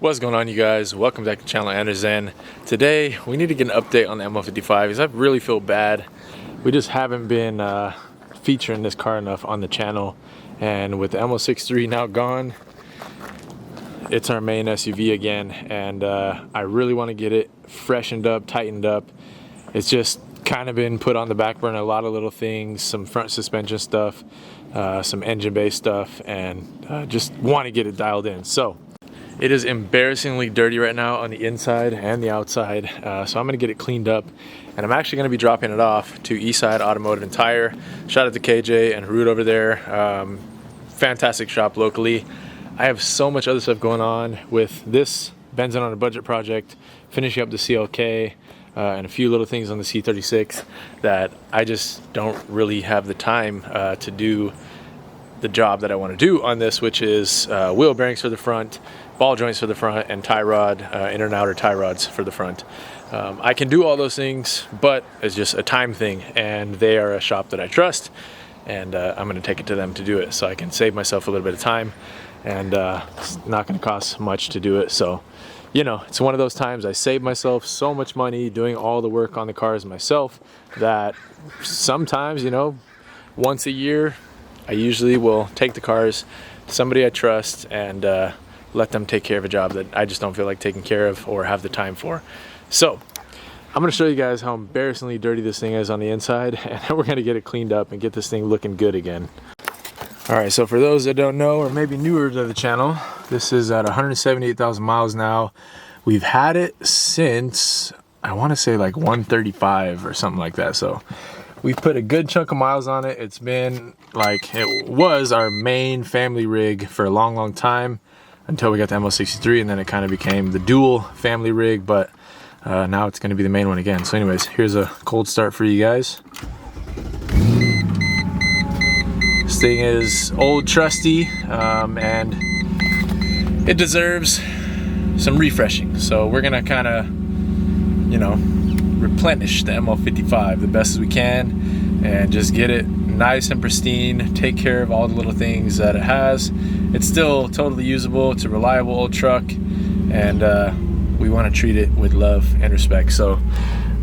What's going on, you guys? Welcome back to the channel, Anderson. Today we need to get an update on the ML55 because I really feel bad. We just haven't been featuring this car enough on the channel, and with the ML63 now gone, it's our main SUV again, and I really want to get it freshened up, tightened up. It's just kind of been put on the back burner, a lot of little things, some front suspension stuff, some engine based stuff, and just want to get it dialed in. So it is embarrassingly dirty right now on the inside and the outside, so I'm going to get it cleaned up, and I'm actually going to be dropping it off to Eastside Automotive and Tire. Shout out to KJ and Harut over there. Fantastic shop locally. I have so much other stuff going on with this Benzin on a Budget project, finishing up the CLK, and a few little things on the C36 that I just don't really have the time to do the job that I want to do on this, which is wheel bearings for the front, ball joints for the front, and tie rod, inner and outer tie rods for the front. I can do all those things, but it's just a time thing, and they are a shop that I trust, and I'm going to take it to them to do it so I can save myself a little bit of time, and it's not going to cost much to do it. So, you know, it's one of those times I save myself so much money doing all the work on the cars myself that sometimes, you know, once a year I usually will take the cars to somebody I trust and let them take care of a job that I just don't feel like taking care of or have the time for. So I'm going to show you guys how embarrassingly dirty this thing is on the inside, and then we're going to get it cleaned up and get this thing looking good again. Alright, so for those that don't know, or maybe newer to the channel, this is at 178,000 miles now. We've had it since, I want to say like 135 or something like that. So we've put a good chunk of miles on it. It's been like, it was our main family rig for a long time until we got the ML63, and then it kind of became the dual family rig, but now it's going to be the main one again. So anyways, here's a cold start for you guys. This thing is old, trusty, and it deserves some refreshing. So we're gonna kind of, you know, replenish the ML55 the best as we can and just get it nice and pristine, take care of all the little things that it has. It's still totally usable. It's a reliable old truck, and we want to treat it with love and respect. So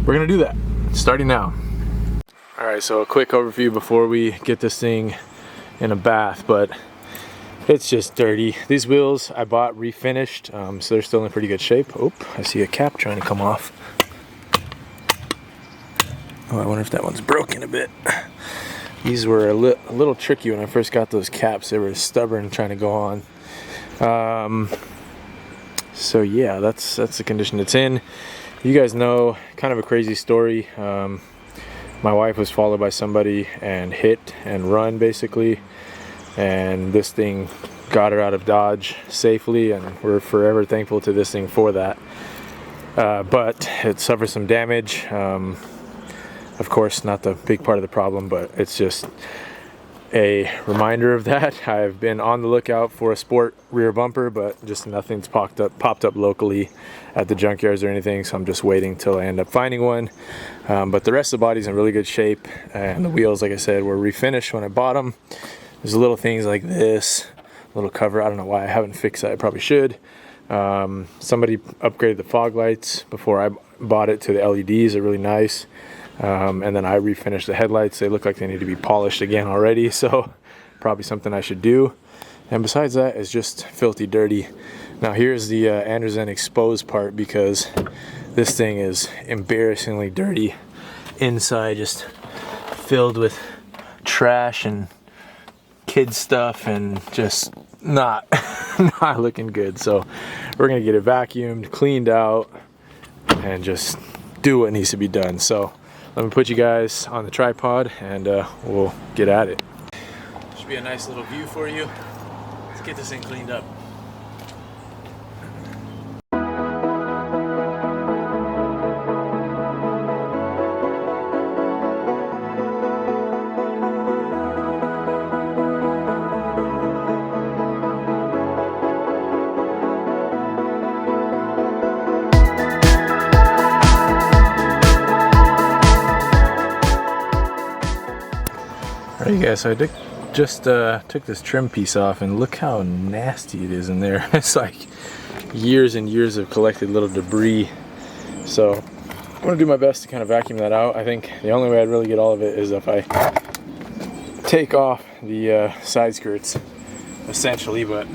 we're gonna do that starting now. All right, so a quick overview before we get this thing in a bath, but it's just dirty. These wheels I bought refinished, so they're still in pretty good shape. Oh, I see a cap trying to come off. Oh, I wonder if that one's broken a bit. These were a little tricky when I first got those caps. They were stubborn trying to go on. So yeah, that's the condition it's in. You guys know, kind of a crazy story. My wife was followed by somebody and hit and run basically, and this thing got her out of Dodge safely, and we're forever thankful to this thing for that. But it suffered some damage. Of course, not the big part of the problem, but it's just a reminder of that. I've been on the lookout for a sport rear bumper, but just nothing's popped up locally at the junkyards or anything, so I'm just waiting till I end up finding one. But the rest of the body's in really good shape, and the wheels, like I said, were refinished when I bought them. There's little things like this little cover. I don't know why I haven't fixed that. I probably should. Somebody upgraded the fog lights before I bought it to the LEDs. They're really nice. And then I refinished the headlights. They look like they need to be polished again already, so probably something I should do. And besides that, it's just filthy dirty. Now here's the Anderson exposed part, because this thing is embarrassingly dirty inside, just filled with trash and kid stuff, and just not looking good. So we're gonna get it vacuumed, cleaned out, and just do what needs to be done. So let me put you guys on the tripod, and we'll get at it. Should be a nice little view for you. Let's get this thing cleaned up. Alright guys, so I just took this trim piece off, and look how nasty it is in there. It's like years and years of collected little debris. So I'm gonna do my best to kind of vacuum that out. I think the only way I'd really get all of it is if I take off the side skirts, essentially, but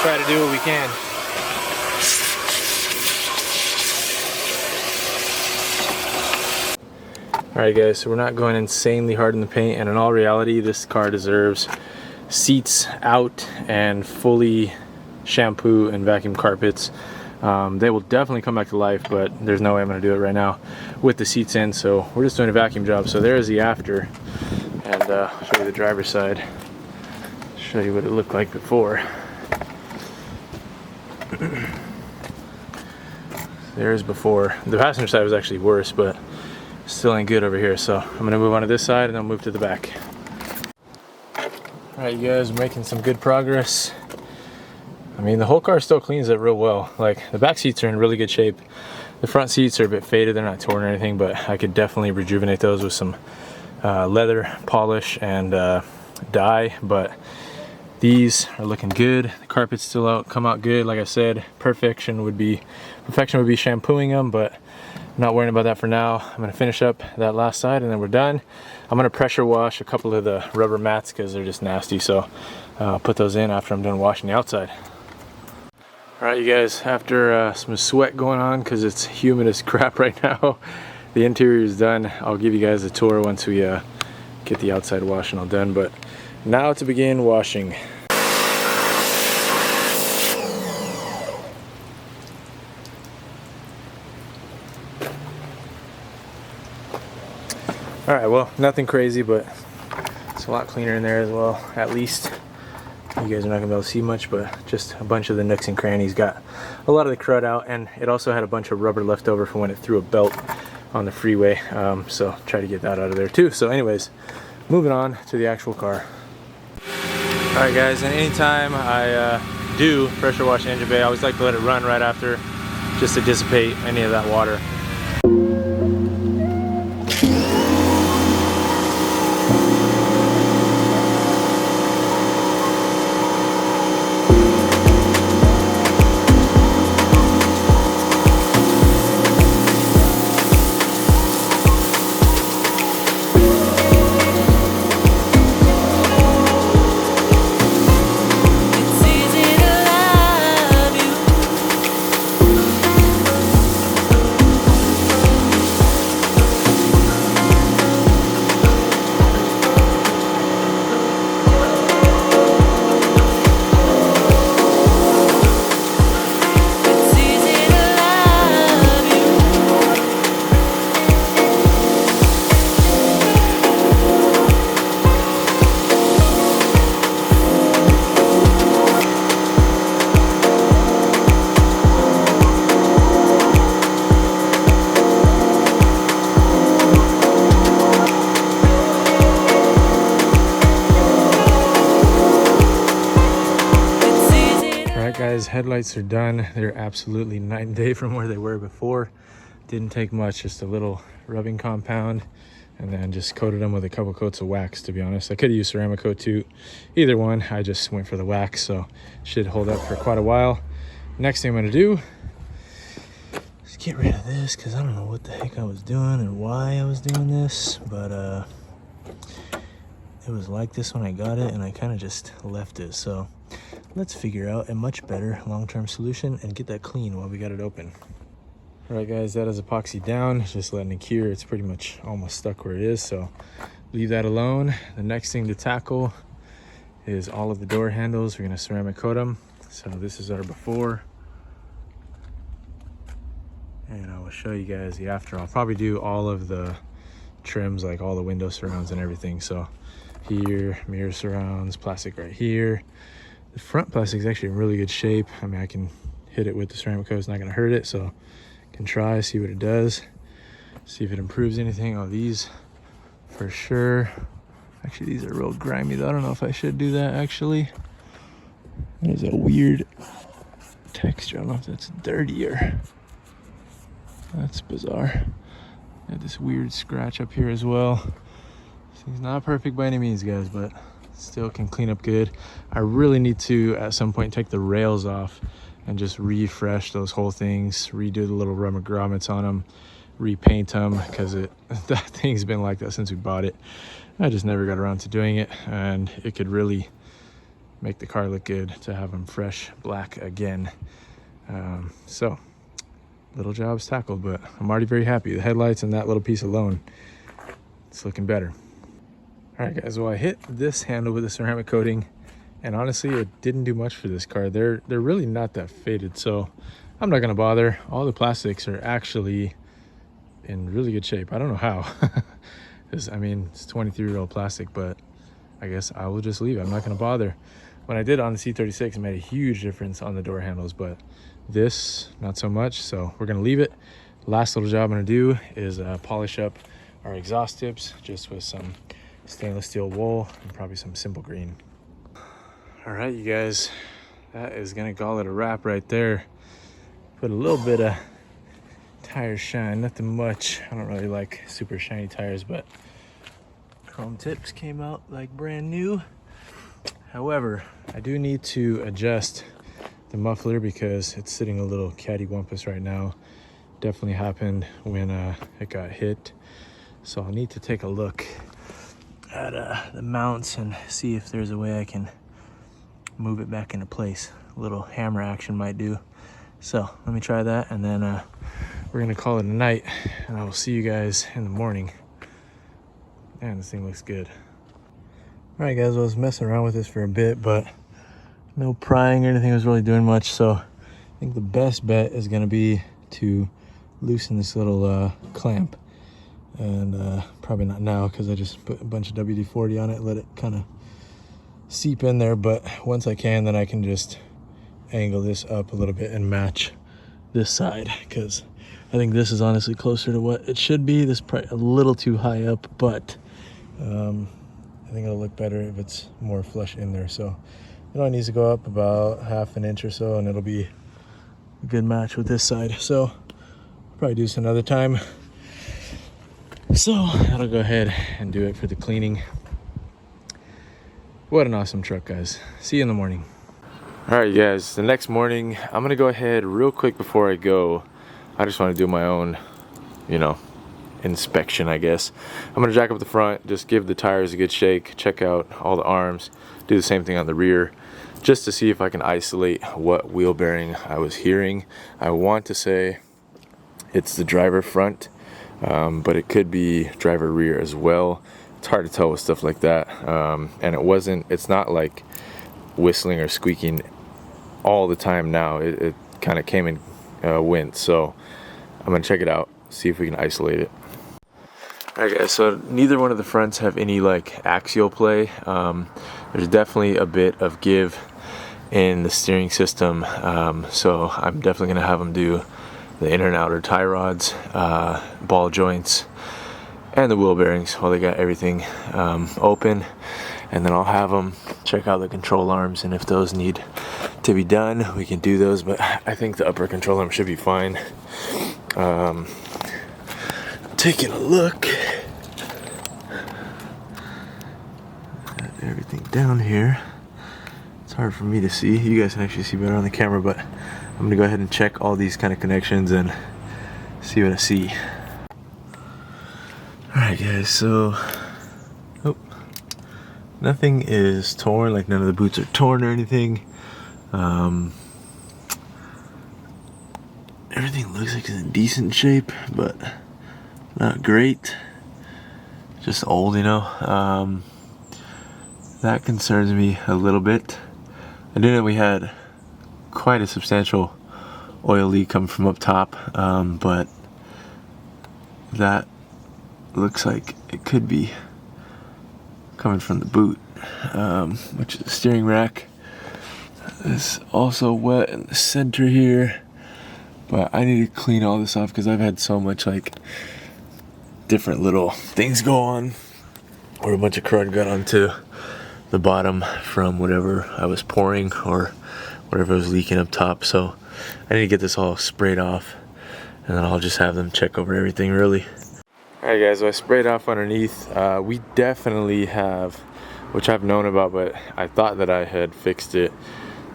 try to do what we can. Alright guys, so we're not going insanely hard in the paint, and in all reality this car deserves seats out and fully shampoo and vacuum carpets. They will definitely come back to life, but there's no way I'm going to do it right now with the seats in, so we're just doing a vacuum job. So there's the after, and I'll show you the driver's side, show you what it looked like before. There's before. The passenger side was actually worse, but still ain't good over here, so I'm gonna move on to this side and then move to the back. Alright you guys, we're making some good progress. I mean, the whole car still cleans it real well. Like, the back seats are in really good shape. The front seats are a bit faded, they're not torn or anything, but I could definitely rejuvenate those with some leather polish and dye. But these are looking good. The carpet's still come out good. Like I said, perfection would be shampooing them, but I'm not worrying about that for now. I'm gonna finish up that last side and then we're done. I'm gonna pressure wash a couple of the rubber mats because they're just nasty, so I'll put those in after I'm done washing the outside. Alright you guys, after some sweat going on because it's humid as crap right now, the interior is done. I'll give you guys a tour once we get the outside washing all done, but now to begin washing. Alright, well, nothing crazy, but it's a lot cleaner in there as well. At least you guys are not gonna be able to see much, but just a bunch of the nooks and crannies got a lot of the crud out, and it also had a bunch of rubber left over from when it threw a belt on the freeway, so try to get that out of there too. So anyways, moving on to the actual car. Alright guys, and anytime I do pressure wash the engine bay, I always like to let it run right after, just to dissipate any of that water. Guys, headlights are done. They're absolutely night and day from where they were before. Didn't take much, just a little rubbing compound and then just coated them with a couple coats of wax, to be honest. I could have used ceramic coat too, either one. I just went for the wax, so should hold up for quite a while. Next thing I'm gonna do is get rid of this, because I don't know what the heck I was doing and why I was doing this, but it was like this when I got it and I kind of just left it. So let's figure out a much better long-term solution and get that clean while we got it open. All right guys, that is epoxy down, just letting it cure. It's pretty much almost stuck where it is, so leave that alone. The next thing to tackle is all of the door handles. We're gonna ceramic coat them. So this is our before, and I will show you guys the after. I'll probably do all of the trims, like all the window surrounds and everything. So here, mirror surrounds, plastic right here. The front plastic is actually in really good shape. I mean, I can hit it with the ceramic coat, it's not gonna hurt it, so I can try, see what it does, see if it improves anything. Oh, these for sure. Actually, these are real grimy though. I don't know if I should do that actually. There's a weird texture. I don't know if that's dirtier. That's bizarre. Got this weird scratch up here as well. It's not perfect by any means, guys, but still can clean up good. I really need to at some point take the rails off and just refresh those whole things, redo the little rubber grommets on them, repaint them, because that thing's been like that since we bought it. I just never got around to doing it, and it could really make the car look good to have them fresh black again. So little jobs tackled, but I'm already very happy. The headlights and that little piece alone, it's looking better. All right guys, well I hit this handle with the ceramic coating, and honestly it didn't do much for this car. They're really not that faded, so I'm not gonna bother. All the plastics are actually in really good shape. I don't know how, because I mean it's 23-year-old plastic, but I guess I will just leave it. I'm not gonna bother. When I did on the C36, it made a huge difference on the door handles, but this not so much, so we're gonna leave it. Last little job I'm gonna do is polish up our exhaust tips just with some stainless steel wool and probably some simple green. All right, you guys, that is gonna call it a wrap right there. Put a little bit of tire shine, nothing much. I don't really like super shiny tires, but chrome tips came out like brand new. However, I do need to adjust the muffler because it's sitting a little cattywampus right now. Definitely happened when it got hit. So I'll need to take a look at the mounts and see if there's a way I can move it back into place. A little hammer action might do. So let me try that, and then we're gonna call it a night, and I will see you guys in the morning. Man, this thing looks good. All right guys, I was messing around with this for a bit, but no prying or anything was really doing much. So I think the best bet is gonna be to loosen this little clamp. And probably not now, because I just put a bunch of WD-40 on it, let it kind of seep in there. But once I can, then I can just angle this up a little bit and match this side, because I think this is honestly closer to what it should be. This is probably a little too high up, but I think it'll look better if it's more flush in there. So it only needs to go up about ½ an inch or so, and it'll be a good match with this side. So I'll probably do this another time. So I'll go ahead and do it for the cleaning. What an awesome truck, guys. See you in the morning. All right, guys, the next morning, I'm gonna go ahead real quick before I go. I just want to do my own, inspection, I guess. I'm gonna jack up the front, just give the tires a good shake, check out all the arms, do the same thing on the rear, just to see if I can isolate what wheel bearing I was hearing. I want to say it's the driver front, but it could be driver rear as well. It's hard to tell with stuff like that. And it's not like whistling or squeaking all the time now. It kind of came and went. So I'm gonna check it out, see if we can isolate it. Alright guys, so neither one of the fronts have any like axial play. There's definitely a bit of give in the steering system, so I'm definitely gonna have them do the inner and outer tie rods, ball joints, and the wheel bearings while they got everything open. And then I'll have them check out the control arms, and if those need to be done, we can do those, but I think the upper control arm should be fine. Taking a look at everything down here. It's hard for me to see. You guys can actually see better on the camera, but I'm gonna go ahead and check all these kind of connections and see what I see. Alright guys, so nothing is torn, like none of the boots are torn or anything. Everything looks like it's in decent shape, but not great. Just old, that concerns me a little bit. I didn't know we had quite a substantial oil leak come from up top, but that looks like it could be coming from the boot, which is the steering rack. It's also wet in the center here, but I need to clean all this off because I've had so much like different little things go on, or a bunch of crud got onto the bottom from whatever I was pouring or whatever was leaking up top. So I need to get this all sprayed off, and then I'll just have them check over everything really. Alright guys, so I sprayed off underneath. We definitely have which I've known about, but I thought that I had fixed it.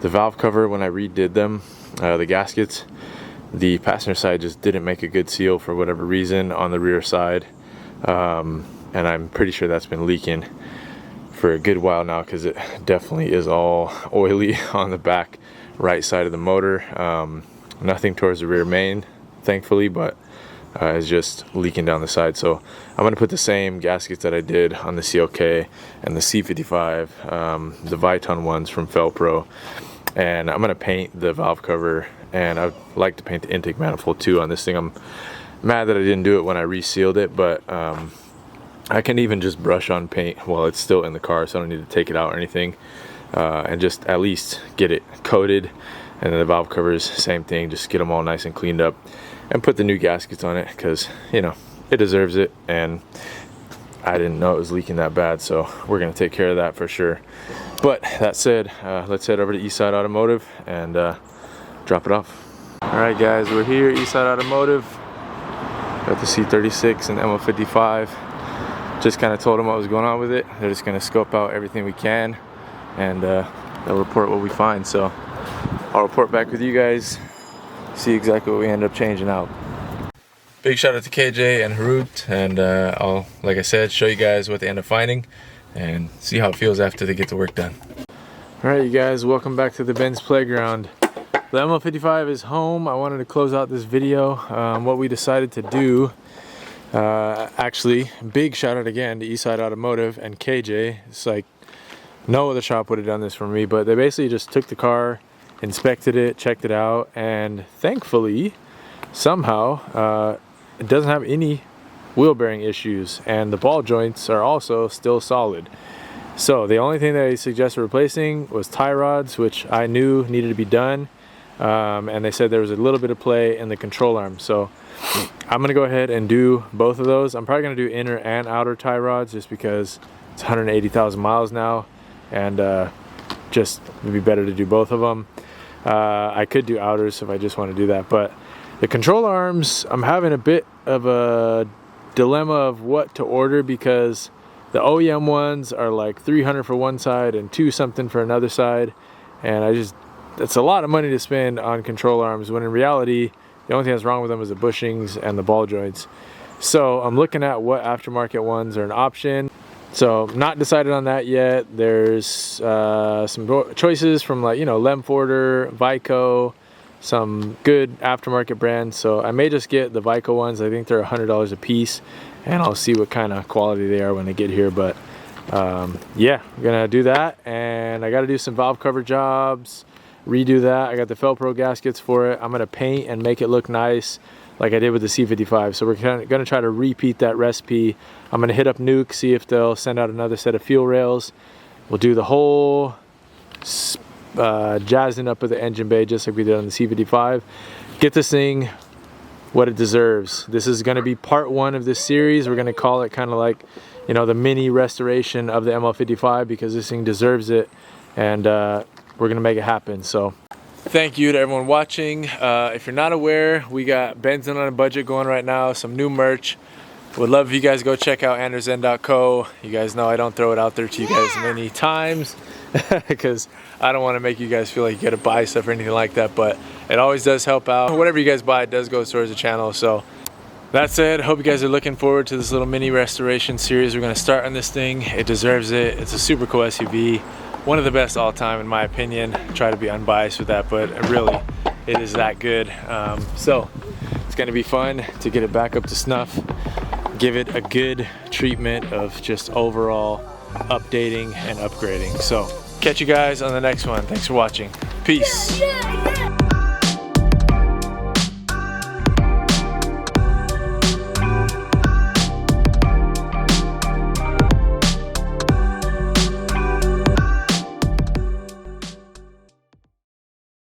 The valve cover, when I redid them, the gaskets, the passenger side just didn't make a good seal for whatever reason on the rear side. And I'm pretty sure that's been leaking for a good while now, because it definitely is all oily on the back right side of the motor. Nothing towards the rear main, thankfully, but it's just leaking down the side. So I'm going to put the same gaskets that I did on the CLK and the C55, the Viton ones from Felpro, and I'm going to paint the valve cover, and I'd like to paint the intake manifold too on this thing. I'm mad that I didn't do it when I resealed it, but I can even just brush on paint while it's still in the car, so I don't need to take it out or anything, and just at least get it coated. And then the valve covers, same thing, just get them all nice and cleaned up and put the new gaskets on it, because, you know, it deserves it, and I didn't know it was leaking that bad, so we're gonna take care of that for sure. But that said, let's head over to Eastside Automotive and drop it off. All right, guys, we're here, Eastside Automotive. Got the C36 and ML55. Just kind of told them what was going on with it. They're just gonna scope out everything we can, and they'll report what we find. So I'll report back with you guys, see exactly what we end up changing out. Big shout out to KJ and Harut, and I'll, like I said, show you guys what they end up finding and see how it feels after they get the work done. All right, you guys, welcome back to the Benz Playground. The ML55 is home. I wanted to close out this video. What we decided to do, actually, big shout out again to Eastside Automotive and KJ. It's like no other shop would have done this for me, but they basically just took the car, inspected it, checked it out, and thankfully, somehow, it doesn't have any wheel bearing issues, and the ball joints are also still solid. So the only thing they suggested replacing was tie rods, which I knew needed to be done, and they said there was a little bit of play in the control arm. So I'm gonna go ahead and do both of those. I'm probably gonna do inner and outer tie rods, just because it's 180,000 miles now, and just it'd be better to do both of them. I could do outers if I just want to do that, but the control arms, I'm having a bit of a dilemma of what to order, because the OEM ones are like 300 for one side and 2 something for another side, and that's a lot of money to spend on control arms, when in reality the only thing that's wrong with them is the bushings and the ball joints. So I'm looking at what aftermarket ones are an option. So not decided on that yet. There's some choices from, like, you know, Lemforder, Vico, some good aftermarket brands. So I may just get the Vico ones. I think they're $100 a piece, and I'll see what kind of quality they are when they get here. But yeah, I'm gonna do that, and I got to do some valve cover jobs, redo that. I got the Felpro gaskets for it. I'm gonna paint and make it look nice, like I did with the C55. So we're gonna try to repeat that recipe. I'm gonna hit up Nuke, see if they'll send out another set of fuel rails. We'll do the whole jazzing up of the engine bay, just like we did on the C55. Get this thing what it deserves. This is gonna be part 1 of this series. We're gonna call it kind of like, you know, the mini restoration of the ML55, because this thing deserves it, and we're gonna make it happen. So thank you to everyone watching. If you're not aware, we got Benzin on a budget going right now, some new merch. Would love if you guys go check out andersen.co. You guys know I don't throw it out there to you guys many times because I don't want to make you guys feel like you gotta buy stuff or anything like that, but it always does help out. Whatever you guys buy, it does go towards the channel. So that said, hope you guys are looking forward to this little mini restoration series we're gonna start on this thing. It deserves it. It's a super cool SUV. One of the best all time in my opinion. Try to be unbiased with that, but really it is that good. So it's gonna be fun to get it back up to snuff, give it a good treatment of just overall updating and upgrading. So catch you guys on the next one. Thanks for watching. Peace.